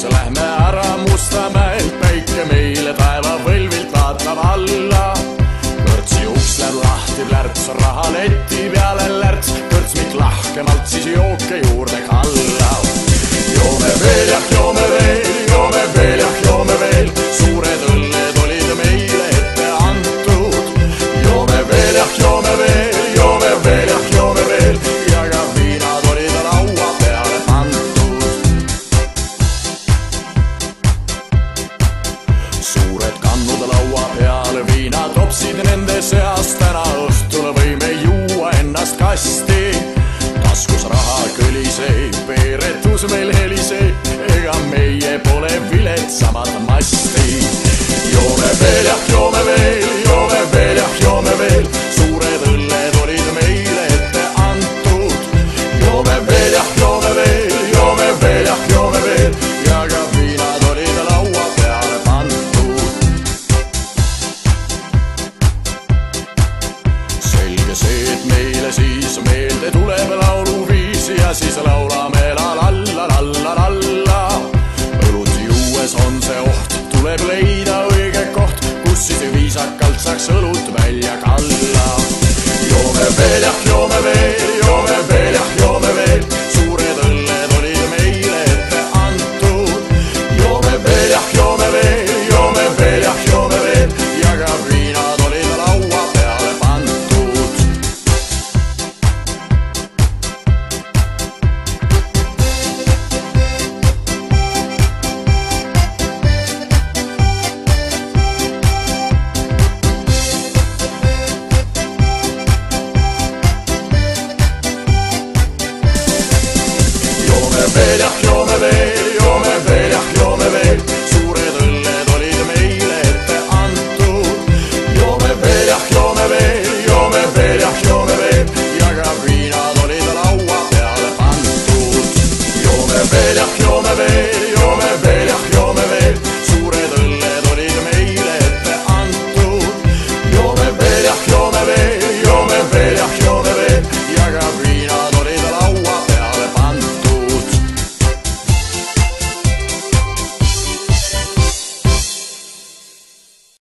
lõpus lähme ära Mustamäelt, päike meile taeva võlvilt vaatab alla. Kõrtsi uks läheb lahti, plärts raha leti peale lärts, kõrtsmik lahkemalt siis jooke juurde kalla. Joome veel jah, joome veel, joome veel jah, joome veel, suured õlled olid meile ette antud. Joome veel jah, joome veel, joome veel jah, joome veel, ja ka viinad olid laua peale pandud. Suured kannud laua peale, viinatopsid nende seas, täna õhtul võime juua ennast kasti. Taskus raha kõliseb, peeretus meil heliseb, ega meie pole viletsamad masti. Joome veel jah, joome veel, joome veel jah, joome veel, suured õlled olid meile ette antud. Joome veel jah, joome veel, joome veel jah, joome veel, ja ka viinad olid laua peale pandud. Selge see, et meile siis meelde tuleb lauluviis ja siis laulame